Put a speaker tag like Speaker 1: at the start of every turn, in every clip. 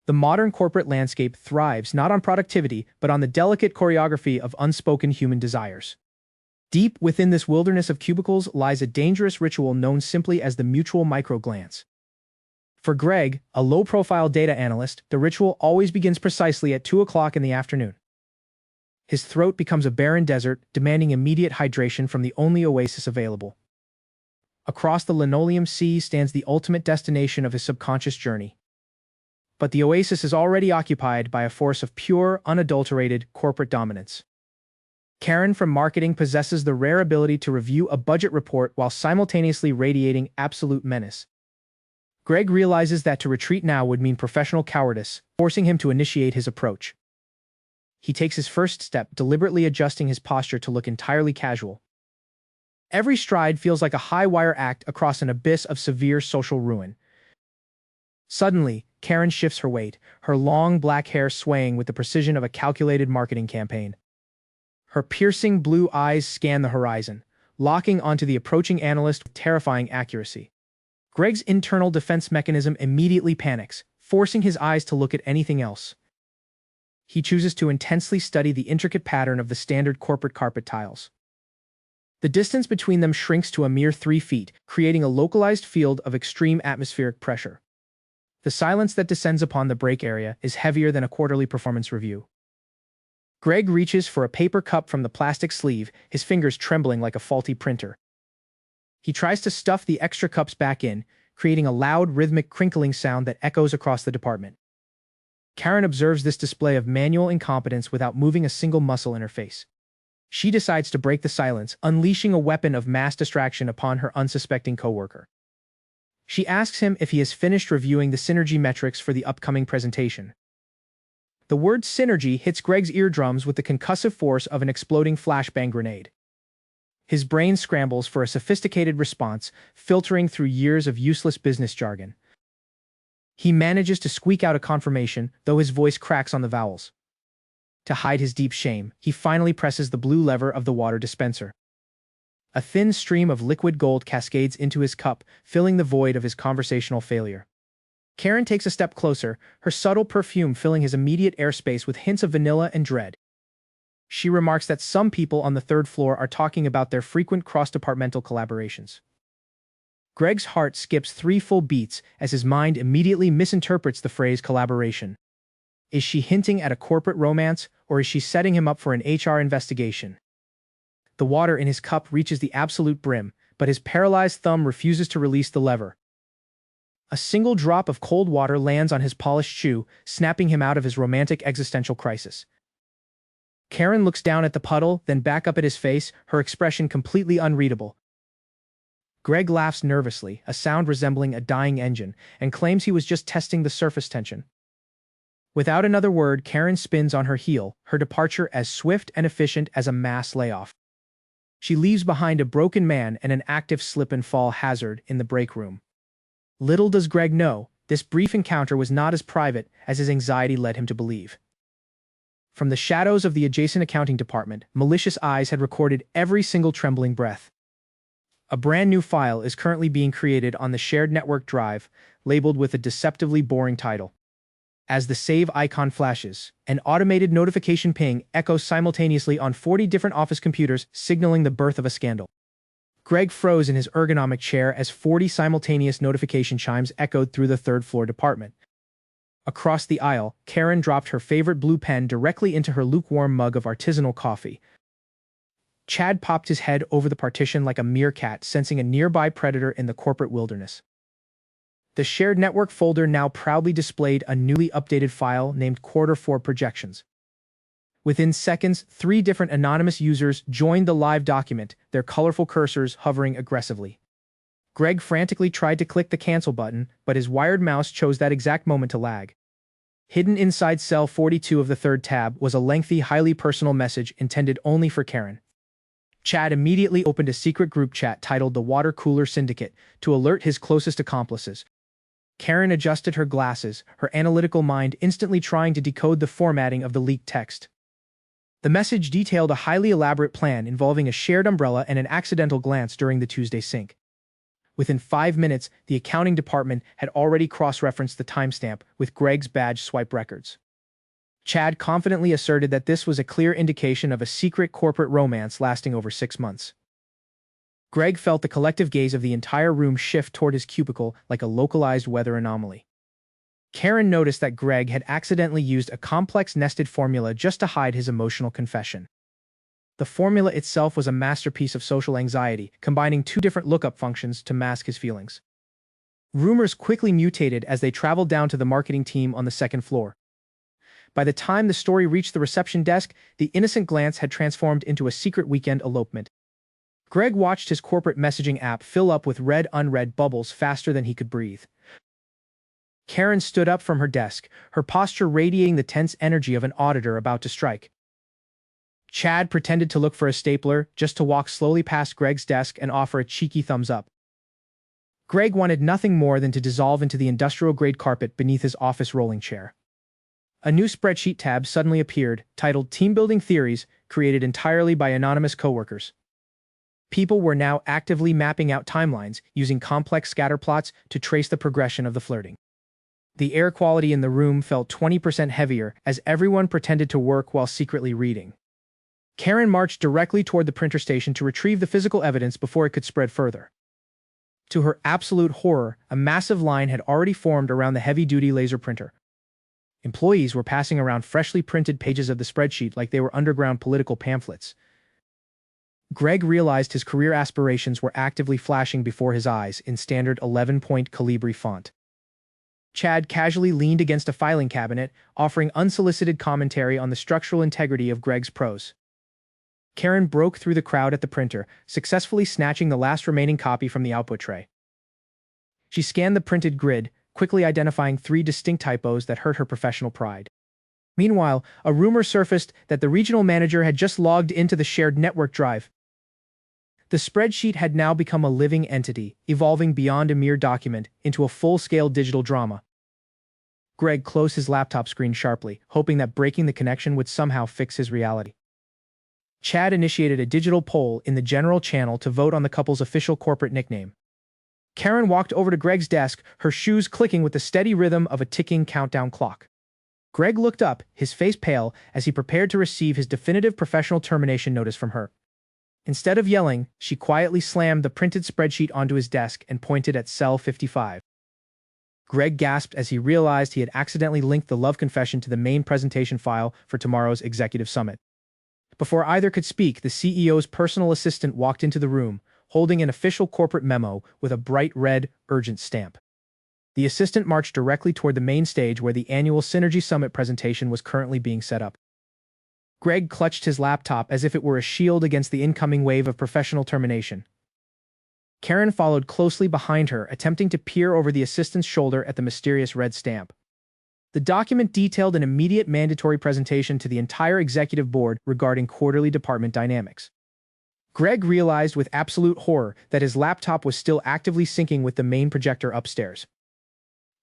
Speaker 1: The modern corporate landscape thrives not on productivity, but on the delicate choreography of unspoken human desires. Deep within this wilderness of cubicles lies a dangerous ritual known simply as the mutual microglance. For Greg, a low-profile data analyst, the ritual always begins precisely at 2 o'clock in the afternoon. His throat becomes a barren desert, demanding immediate hydration from the only oasis available. Across the linoleum sea stands the ultimate destination of his subconscious journey. But the oasis is already occupied by a force of pure, unadulterated corporate dominance. Karen from marketing possesses the rare ability to review a budget report while simultaneously radiating absolute menace. Greg realizes that to retreat now would mean professional cowardice, forcing him to initiate his approach. He takes his first step, deliberately adjusting his posture to look entirely casual. Every stride feels like a high-wire act across an abyss of severe social ruin. Suddenly, Karen shifts her weight, her long black hair swaying with the precision of a calculated marketing campaign. Her piercing blue eyes scan the horizon, locking onto the approaching analyst with terrifying accuracy. Greg's internal defense mechanism immediately panics, forcing his eyes to look at anything else. He chooses to intensely study the intricate pattern of the standard corporate carpet tiles. The distance between them shrinks to a mere 3 feet, creating a localized field of extreme atmospheric pressure. The silence that descends upon the break area is heavier than a quarterly performance review. Greg reaches for a paper cup from the plastic sleeve, his fingers trembling like a faulty printer. He tries to stuff the extra cups back in, creating a loud, rhythmic crinkling sound that echoes across the department. Karen observes this display of manual incompetence without moving a single muscle in her face. She decides to break the silence, unleashing a weapon of mass distraction upon her unsuspecting coworker. She asks him if he has finished reviewing the synergy metrics for the upcoming presentation. The word synergy hits Greg's eardrums with the concussive force of an exploding flashbang grenade. His brain scrambles for a sophisticated response, filtering through years of useless business jargon. He manages to squeak out a confirmation, though his voice cracks on the vowels. To hide his deep shame, he finally presses the blue lever of the water dispenser. A thin stream of liquid gold cascades into his cup, filling the void of his conversational failure. Karen takes a step closer, her subtle perfume filling his immediate airspace with hints of vanilla and dread. She remarks that some people on the 3rd floor are talking about their frequent cross-departmental collaborations. Greg's heart skips 3 full beats as his mind immediately misinterprets the phrase collaboration. Is she hinting at a corporate romance, or is she setting him up for an HR investigation? The water in his cup reaches the absolute brim, but his paralyzed thumb refuses to release the lever. A single drop of cold water lands on his polished shoe, snapping him out of his romantic existential crisis. Karen looks down at the puddle, then back up at his face, her expression completely unreadable. Greg laughs nervously, a sound resembling a dying engine, and claims he was just testing the surface tension. Without another word, Karen spins on her heel, her departure as swift and efficient as a mass layoff. She leaves behind a broken man and an active slip-and-fall hazard in the break room. Little does Greg know, this brief encounter was not as private as his anxiety led him to believe. From the shadows of the adjacent accounting department, malicious eyes had recorded every single trembling breath. A brand new file is currently being created on the shared network drive, labeled with a deceptively boring title. As the save icon flashes, an automated notification ping echoes simultaneously on 40 different office computers, signaling the birth of a scandal. Greg froze in his ergonomic chair as 40 simultaneous notification chimes echoed through the 3rd floor department. Across the aisle, Karen dropped her favorite blue pen directly into her lukewarm mug of artisanal coffee. Chad popped his head over the partition like a meerkat, sensing a nearby predator in the corporate wilderness. The shared network folder now proudly displayed a newly updated file named Q4 Projections. Within seconds, 3 different anonymous users joined the live document, their colorful cursors hovering aggressively. Greg frantically tried to click the cancel button, but his wired mouse chose that exact moment to lag. Hidden inside cell 42 of the 3rd tab was a lengthy, highly personal message intended only for Karen. Chad immediately opened a secret group chat titled the Water Cooler Syndicate to alert his closest accomplices. Karen adjusted her glasses, her analytical mind instantly trying to decode the formatting of the leaked text. The message detailed a highly elaborate plan involving a shared umbrella and an accidental glance during the Tuesday sync. Within 5 minutes, the accounting department had already cross-referenced the timestamp with Greg's badge swipe records. Chad confidently asserted that this was a clear indication of a secret corporate romance lasting over 6 months. Greg felt the collective gaze of the entire room shift toward his cubicle like a localized weather anomaly. Karen noticed that Greg had accidentally used a complex nested formula just to hide his emotional confession. The formula itself was a masterpiece of social anxiety, combining two different lookup functions to mask his feelings. Rumors quickly mutated as they traveled down to the marketing team on the second floor. By the time the story reached the reception desk, the innocent glance had transformed into a secret weekend elopement. Greg watched his corporate messaging app fill up with red unread bubbles faster than he could breathe. Karen stood up from her desk, her posture radiating the tense energy of an auditor about to strike. Chad pretended to look for a stapler just to walk slowly past Greg's desk and offer a cheeky thumbs up. Greg wanted nothing more than to dissolve into the industrial-grade carpet beneath his office rolling chair. A new spreadsheet tab suddenly appeared, titled Team Building Theories, created entirely by anonymous coworkers. People were now actively mapping out timelines, using complex scatterplots to trace the progression of the flirting. The air quality in the room felt 20% heavier as everyone pretended to work while secretly reading. Karen marched directly toward the printer station to retrieve the physical evidence before it could spread further. To her absolute horror, a massive line had already formed around the heavy-duty laser printer. Employees were passing around freshly printed pages of the spreadsheet like they were underground political pamphlets. Greg realized his career aspirations were actively flashing before his eyes in standard 11-point Calibri font. Chad casually leaned against a filing cabinet, offering unsolicited commentary on the structural integrity of Greg's prose. Karen broke through the crowd at the printer, successfully snatching the last remaining copy from the output tray. She scanned the printed grid, quickly identifying 3 distinct typos that hurt her professional pride. Meanwhile, a rumor surfaced that the regional manager had just logged into the shared network drive. The spreadsheet had now become a living entity, evolving beyond a mere document into a full-scale digital drama. Greg closed his laptop screen sharply, hoping that breaking the connection would somehow fix his reality. Chad initiated a digital poll in the general channel to vote on the couple's official corporate nickname. Karen walked over to Greg's desk, her shoes clicking with the steady rhythm of a ticking countdown clock. Greg looked up, his face pale, as he prepared to receive his definitive professional termination notice from her. Instead of yelling, she quietly slammed the printed spreadsheet onto his desk and pointed at cell 55. Greg gasped as he realized he had accidentally linked the love confession to the main presentation file for tomorrow's executive summit. Before either could speak, the CEO's personal assistant walked into the room, holding an official corporate memo with a bright red, urgent stamp. The assistant marched directly toward the main stage where the annual Synergy Summit presentation was currently being set up. Greg clutched his laptop as if it were a shield against the incoming wave of professional termination. Karen followed closely behind her, attempting to peer over the assistant's shoulder at the mysterious red stamp. The document detailed an immediate mandatory presentation to the entire executive board regarding quarterly department dynamics. Greg realized with absolute horror that his laptop was still actively syncing with the main projector upstairs.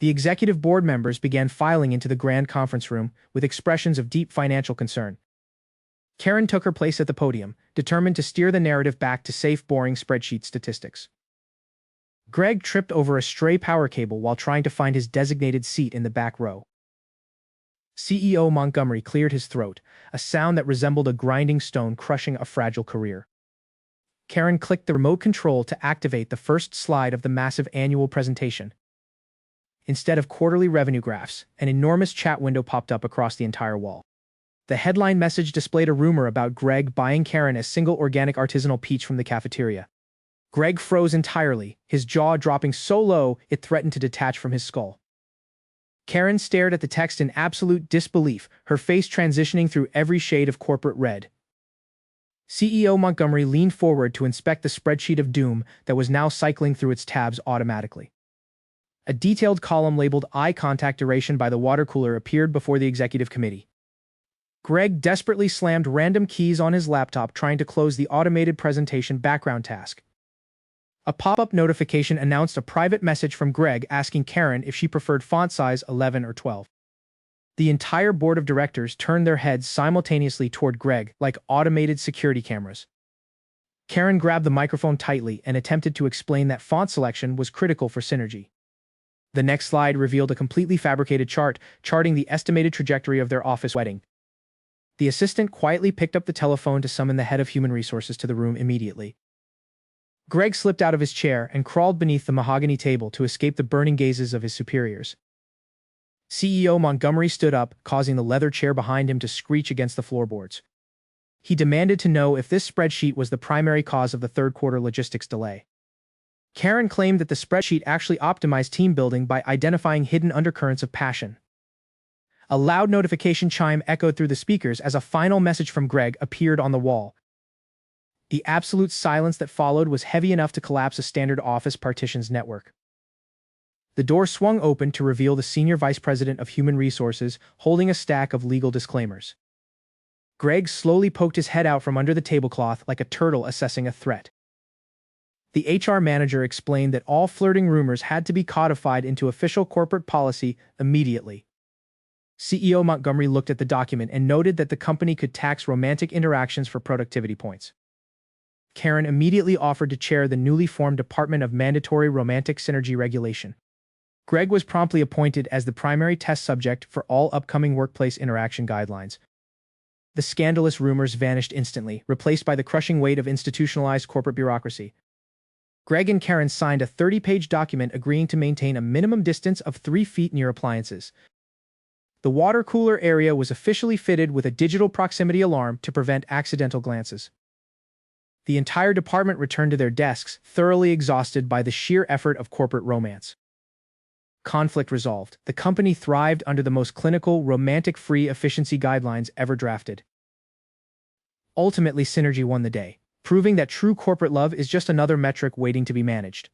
Speaker 1: The executive board members began filing into the grand conference room with expressions of deep financial concern. Karen took her place at the podium, determined to steer the narrative back to safe, boring spreadsheet statistics. Greg tripped over a stray power cable while trying to find his designated seat in the back row. CEO Montgomery cleared his throat, a sound that resembled a grinding stone crushing a fragile career. Karen clicked the remote control to activate the first slide of the massive annual presentation. Instead of quarterly revenue graphs, an enormous chat window popped up across the entire wall. The headline message displayed a rumor about Greg buying Karen a single organic artisanal peach from the cafeteria. Greg froze entirely, his jaw dropping so low it threatened to detach from his skull. Karen stared at the text in absolute disbelief, her face transitioning through every shade of corporate red. CEO Montgomery leaned forward to inspect the spreadsheet of doom that was now cycling through its tabs automatically. A detailed column labeled eye contact duration by the water cooler appeared before the executive committee. Greg desperately slammed random keys on his laptop trying to close the automated presentation background task. A pop-up notification announced a private message from Greg asking Karen if she preferred font size 11 or 12. The entire board of directors turned their heads simultaneously toward Greg like automated security cameras. Karen grabbed the microphone tightly and attempted to explain that font selection was critical for synergy. The next slide revealed a completely fabricated chart charting the estimated trajectory of their office wedding. The assistant quietly picked up the telephone to summon the head of human resources to the room immediately. Greg slipped out of his chair and crawled beneath the mahogany table to escape the burning gazes of his superiors. CEO Montgomery stood up, causing the leather chair behind him to screech against the floorboards. He demanded to know if this spreadsheet was the primary cause of the third-quarter logistics delay. Karen claimed that the spreadsheet actually optimized team building by identifying hidden undercurrents of passion. A loud notification chime echoed through the speakers as a final message from Greg appeared on the wall. The absolute silence that followed was heavy enough to collapse a standard office partitions network. The door swung open to reveal the Senior Vice President of Human Resources holding a stack of legal disclaimers. Greg slowly poked his head out from under the tablecloth like a turtle assessing a threat. The HR manager explained that all flirting rumors had to be codified into official corporate policy immediately. CEO Montgomery looked at the document and noted that the company could tax romantic interactions for productivity points. Karen immediately offered to chair the newly formed Department of Mandatory Romantic Synergy Regulation. Greg was promptly appointed as the primary test subject for all upcoming workplace interaction guidelines. The scandalous rumors vanished instantly, replaced by the crushing weight of institutionalized corporate bureaucracy. Greg and Karen signed a 30-page document agreeing to maintain a minimum distance of 3 feet near appliances. The water cooler area was officially fitted with a digital proximity alarm to prevent accidental glances. The entire department returned to their desks, thoroughly exhausted by the sheer effort of corporate romance. Conflict resolved. The company thrived under the most clinical, romantic-free efficiency guidelines ever drafted. Ultimately, synergy won the day, proving that true corporate love is just another metric waiting to be managed.